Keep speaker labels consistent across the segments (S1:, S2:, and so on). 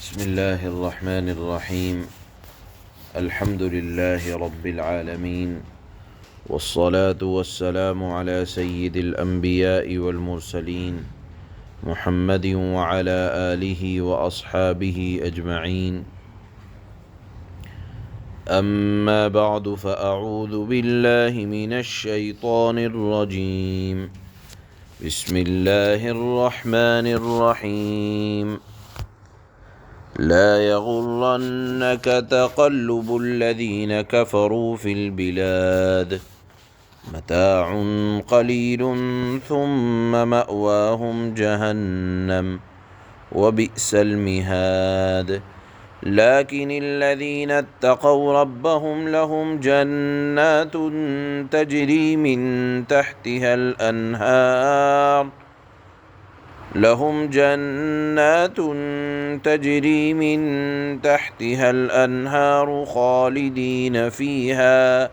S1: بسم الله الرحمن الرحيم. الحمد لله رب العالمين، والصلاة والسلام على سيد الأنبياء والمرسلين محمد وعلى آله وأصحابه أجمعين. أما بعد فأعوذ بالله من الشيطان الرجيم. بسم الله الرحمن الرحيم. لا يغرنك تقلب الذين كفروا في البلاد متاع قليل ثم مأواهم جهنم وبئس المهاد. لكن الذين اتقوا ربهم لهم جنات تجري من تحتها الأنهار خالدين فيها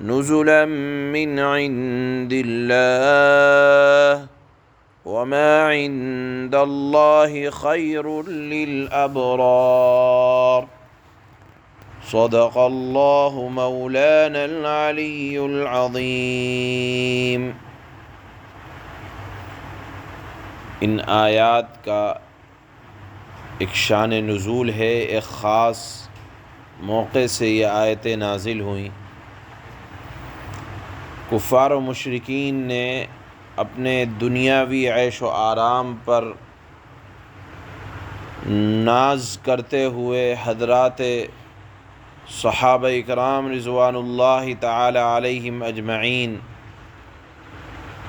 S1: نزلا من عند الله وما عند الله خير للأبرار. صدق الله مولانا العلي العظيم. ان آیات کا ایک شان نزول ہے، ایک خاص موقع سے یہ آیتیں نازل ہوئیں۔ کفار و مشرکین نے اپنے دنیاوی عیش و آرام پر ناز کرتے ہوئے حضرات صحابہ اکرام رضوان اللہ تعالی علیہم اجمعین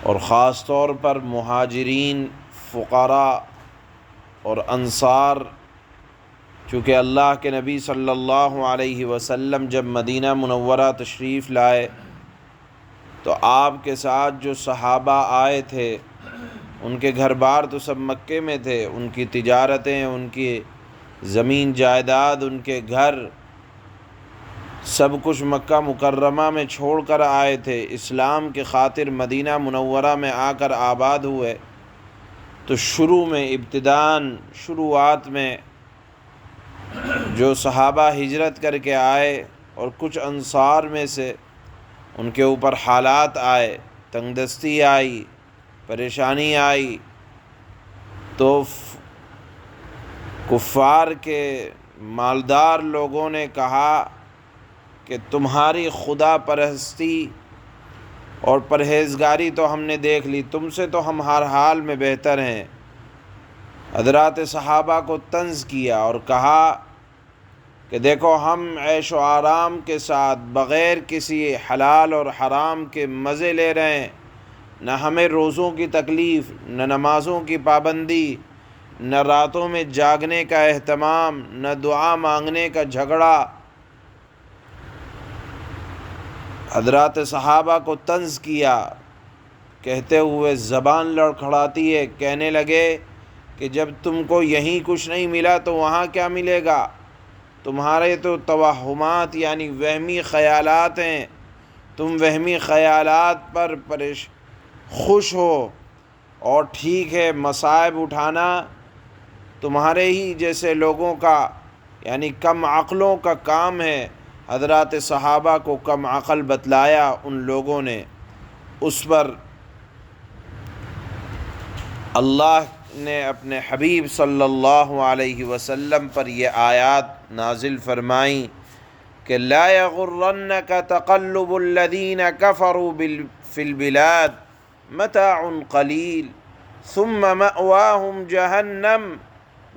S1: اور خاص طور پر مہاجرین، فقراء اور انصار، چونکہ اللہ کے نبی صلی اللہ علیہ وسلم جب مدینہ منورہ تشریف لائے تو آپ کے ساتھ جو صحابہ آئے تھے ان کے گھر بار تو سب مکے میں تھے، ان کی تجارتیں، ان کی زمین جائیداد، ان کے گھر سب کچھ مکہ مکرمہ میں چھوڑ کر آئے تھے، اسلام کی خاطر مدینہ منورہ میں آ کر آباد ہوئے۔ تو شروعات میں جو صحابہ ہجرت کر کے آئے اور کچھ انصار میں سے ان کے اوپر حالات آئے، تنگ دستی آئی، پریشانی آئی، تو کفار کے مالدار لوگوں نے کہا کہ تمہاری خدا پرستی اور پرہیزگاری تو ہم نے دیکھ لی، تم سے تو ہم ہر حال میں بہتر ہیں۔ حضرات صحابہ کو طنز کیا اور کہا کہ دیکھو ہم عیش و آرام کے ساتھ بغیر کسی حلال اور حرام کے مزے لے رہے ہیں، نہ ہمیں روزوں کی تکلیف، نہ نمازوں کی پابندی، نہ راتوں میں جاگنے کا اہتمام، نہ دعا مانگنے کا جھگڑا۔ حضرات صحابہ کو طنز کیا، کہتے ہوئے زبان لڑکھڑاتی ہے، کہنے لگے کہ جب تم کو یہیں کچھ نہیں ملا تو وہاں کیا ملے گا؟ تمہارے تو توہمات یعنی وہمی خیالات ہیں، تم وہمی خیالات پر خوش ہو، اور ٹھیک ہے مصائب اٹھانا تمہارے ہی جیسے لوگوں کا یعنی کم عقلوں کا کام ہے۔ حضرات صحابہ کو کم عقل بتلایا ان لوگوں نے، اس پر اللہ نے اپنے حبیب صلی اللہ علیہ وسلم پر یہ آیات نازل فرمائیں کہ لا یغرنک تقلب الذین کفروا فی البلاد متاع قلیل ثم مأواہم جہنم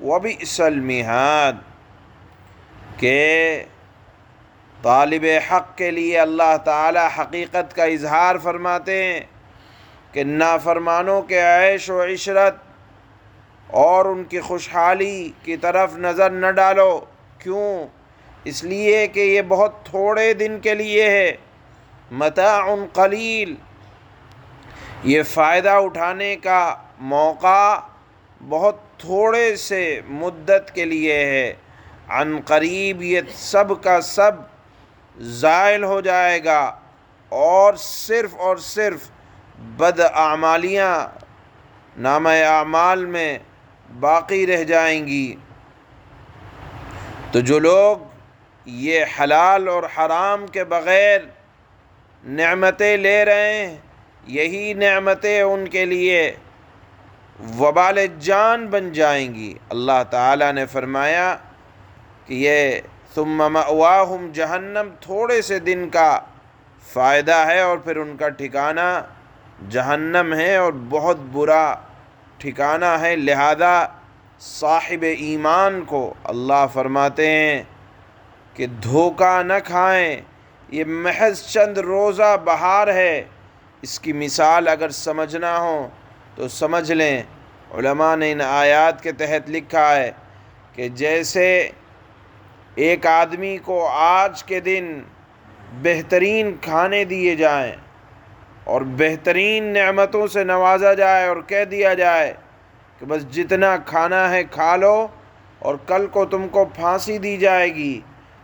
S1: وبئس المہاد، کہ طالب حق کے لیے اللہ تعالی حقیقت کا اظہار فرماتے ہیں کہ نافرمانوں کے عیش و عشرت اور ان کی خوشحالی کی طرف نظر نہ ڈالو۔ کیوں؟ اس لیے کہ یہ بہت تھوڑے دن کے لیے ہے، متاع قلیل، یہ فائدہ اٹھانے کا موقع بہت تھوڑے سے مدت کے لیے ہے، عن قریب یہ سب کا سب زائل ہو جائے گا اور صرف بد اعمالیاں نامہ اعمال میں باقی رہ جائیں گی۔ تو جو لوگ یہ حلال اور حرام کے بغیر نعمتیں لے رہے ہیں، یہی نعمتیں ان کے لیے وبال جان بن جائیں گی۔ اللہ تعالیٰ نے فرمایا کہ یہ ثم مأواہم جہنم، تھوڑے سے دن کا فائدہ ہے اور پھر ان کا ٹھکانہ جہنم ہے اور بہت برا ٹھکانہ ہے۔ لہذا صاحب ایمان کو اللہ فرماتے ہیں کہ دھوکہ نہ کھائیں، یہ محض چند روزہ بہار ہے۔ اس کی مثال اگر سمجھنا ہو تو سمجھ لیں، علماء نے ان آیات کے تحت لکھا ہے کہ جیسے ایک آدمی کو آج کے دن بہترین کھانے دیے جائیں اور بہترین نعمتوں سے نوازا جائے اور کہہ دیا جائے کہ بس جتنا کھانا ہے کھا لو اور کل کو تم کو پھانسی دی جائے گی،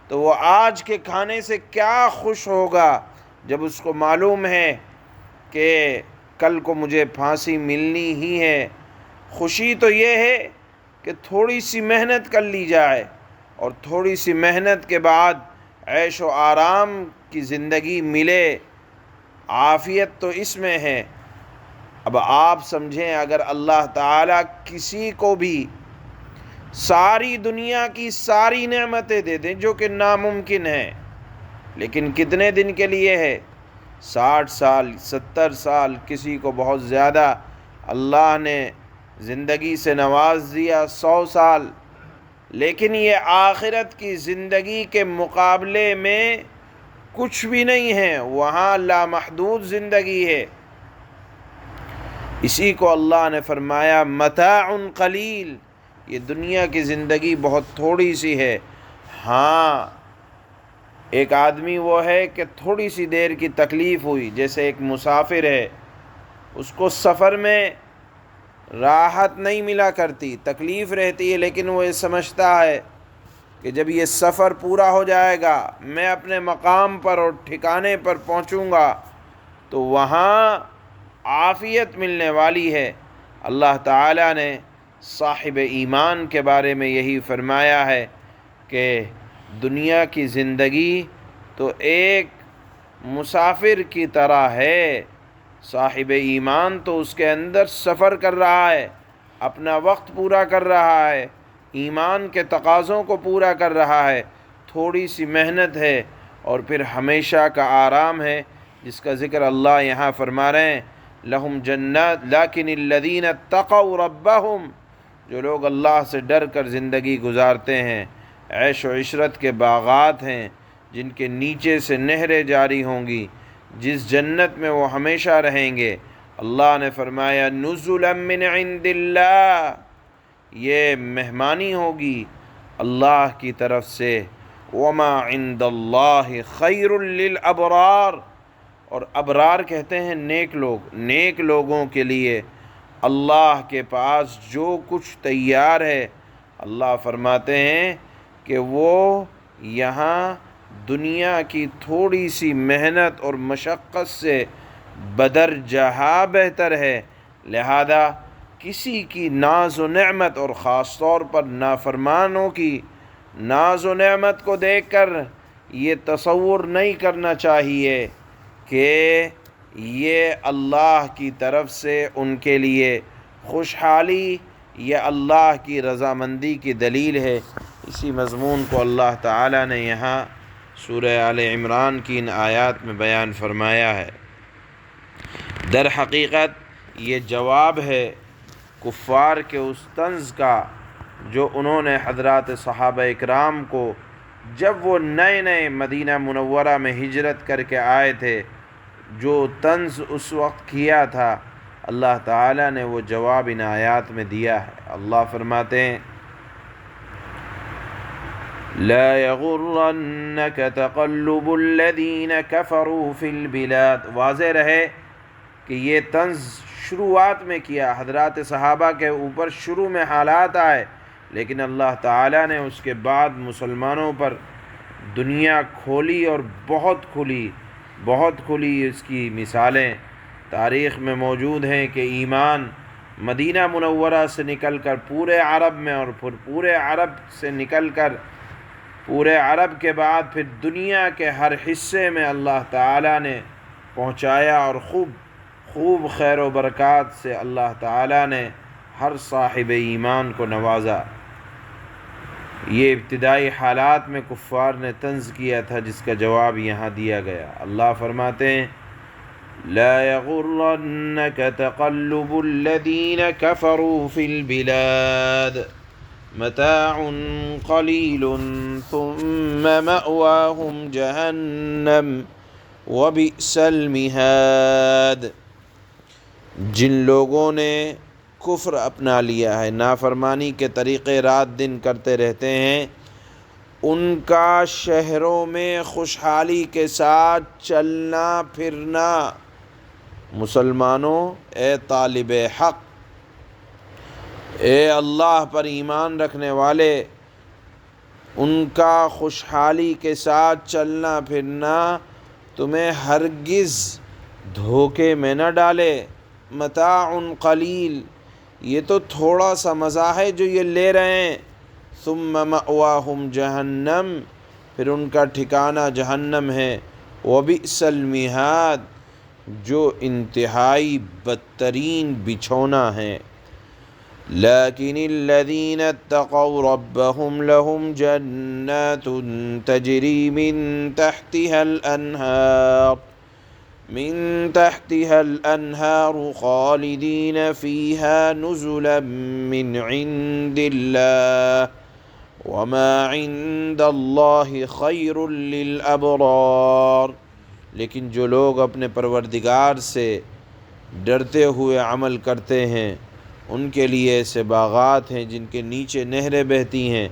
S1: تو وہ آج کے کھانے سے کیا خوش ہوگا جب اس کو معلوم ہے کہ کل کو مجھے پھانسی ملنی ہی ہے۔ خوشی تو یہ ہے کہ تھوڑی سی محنت کر لی جائے اور تھوڑی سی محنت کے بعد عیش و آرام کی زندگی ملے، عافیت تو اس میں ہے۔ اب آپ سمجھیں، اگر اللہ تعالیٰ کسی کو بھی ساری دنیا کی ساری نعمتیں دے دیں، جو کہ ناممکن ہے، لیکن کتنے دن کے لیے ہے؟ 60 سال، 70 سال، کسی کو بہت زیادہ اللہ نے زندگی سے نواز دیا 100 سال، لیکن یہ آخرت کی زندگی کے مقابلے میں کچھ بھی نہیں ہے، وہاں لامحدود زندگی ہے۔ اسی کو اللہ نے فرمایا متاع قلیل، یہ دنیا کی زندگی بہت تھوڑی سی ہے۔ ہاں، ایک آدمی وہ ہے کہ تھوڑی سی دیر کی تکلیف ہوئی، جیسے ایک مسافر ہے، اس کو سفر میں راحت نہیں ملا کرتی، تکلیف رہتی ہے، لیکن وہ یہ سمجھتا ہے کہ جب یہ سفر پورا ہو جائے گا، میں اپنے مقام پر اور ٹھکانے پر پہنچوں گا تو وہاں عافیت ملنے والی ہے۔ اللہ تعالیٰ نے صاحب ایمان کے بارے میں یہی فرمایا ہے کہ دنیا کی زندگی تو ایک مسافر کی طرح ہے، صاحب ایمان تو اس کے اندر سفر کر رہا ہے، اپنا وقت پورا کر رہا ہے، ایمان کے تقاضوں کو پورا کر رہا ہے، تھوڑی سی محنت ہے اور پھر ہمیشہ کا آرام ہے، جس کا ذکر اللہ یہاں فرما رہے ہیں لہم جنات لیکن الذین اتقوا ربہم، جو لوگ اللہ سے ڈر کر زندگی گزارتے ہیں، عیش و عشرت کے باغات ہیں جن کے نیچے سے نہریں جاری ہوں گی، جس جنت میں وہ ہمیشہ رہیں گے۔ اللہ نے فرمایا نزلا من عند اللہ، یہ مہمانی ہوگی اللہ کی طرف سے، وما عند اللہ خیر للابرار، اور ابرار کہتے ہیں نیک لوگ، نیک لوگوں کے لیے اللہ کے پاس جو کچھ تیار ہے، اللہ فرماتے ہیں کہ وہ یہاں دنیا کی تھوڑی سی محنت اور مشقت سے بدرجہ بہتر ہے۔ لہذا کسی کی ناز و نعمت اور خاص طور پر نافرمانوں کی ناز و نعمت کو دیکھ کر یہ تصور نہیں کرنا چاہیے کہ یہ اللہ کی طرف سے ان کے لیے خوشحالی یا اللہ کی رضامندی کی دلیل ہے۔ اسی مضمون کو اللہ تعالیٰ نے یہاں سورہ آل عمران کی ان آیات میں بیان فرمایا ہے۔ در حقیقت یہ جواب ہے کفار کے اس طنز کا جو انہوں نے حضرات صحابہ اکرام کو جب وہ نئے نئے مدینہ منورہ میں ہجرت کر کے آئے تھے، جو طنز اس وقت کیا تھا، اللہ تعالیٰ نے وہ جواب ان آیات میں دیا ہے۔ اللہ فرماتے ہیں لا يغرنك تقلب الذين كفروا في البلاد، واضح رہے کہ یہ طنز شروعات میں کیا، حضرات صحابہ کے اوپر شروع میں حالات آئے، لیکن اللہ تعالیٰ نے اس کے بعد مسلمانوں پر دنیا کھولی اور بہت کھلی۔ اس کی مثالیں تاریخ میں موجود ہیں کہ ایمان مدینہ منورہ سے نکل کر پورے عرب میں اور پھر پورے عرب سے نکل کر پورے عرب کے بعد پھر دنیا کے ہر حصے میں اللہ تعالیٰ نے پہنچایا، اور خوب خیر و برکات سے اللہ تعالیٰ نے ہر صاحب ایمان کو نوازا۔ یہ ابتدائی حالات میں کفار نے طنز کیا تھا، جس کا جواب یہاں دیا گیا۔ اللہ فرماتے ہیں لا يغرنك تقلب الذين كفروا في البلاد متاع قليل ثم مأواهم جہنم وبئس المہاد۔ جن لوگوں نے کفر اپنا لیا ہے، نافرمانی کے طریقے رات دن کرتے رہتے ہیں، ان کا شہروں میں خوشحالی کے ساتھ چلنا پھرنا۔ مسلمانوں، اے طالب حق، اے اللہ پر ایمان رکھنے والے، ان کا خوشحالی کے ساتھ چلنا پھرنا تمہیں ہرگز دھوکے میں نہ ڈالے۔ متاع قلیل، یہ تو تھوڑا سا مزہ ہے جو یہ لے رہے ہیں۔ ثم مأواہم جہنم، پھر ان کا ٹھکانہ جہنم ہے۔ وبئس المہاد، جو انتہائی بدترین بچھونا ہے۔ لیکن الذین اتقوا ربهم لهم جنات تجری من تحتها الانہار خالدین فیہا نزلا من عند اللہ وما عند اللہ خیر للابرار۔ لیکن جو لوگ اپنے پروردگار سے ڈرتے ہوئے عمل کرتے ہیں، ان کے لیے ایسے باغات ہیں جن کے نیچے نہریں بہتی ہیں،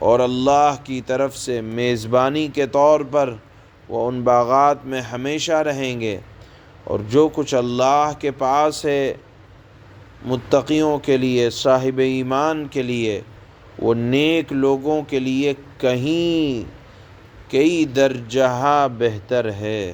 S1: اور اللہ کی طرف سے میزبانی کے طور پر وہ ان باغات میں ہمیشہ رہیں گے۔ اور جو کچھ اللہ کے پاس ہے متقیوں کے لیے، صاحب ایمان کے لیے، وہ نیک لوگوں کے لیے کئی درجہ بہتر ہے۔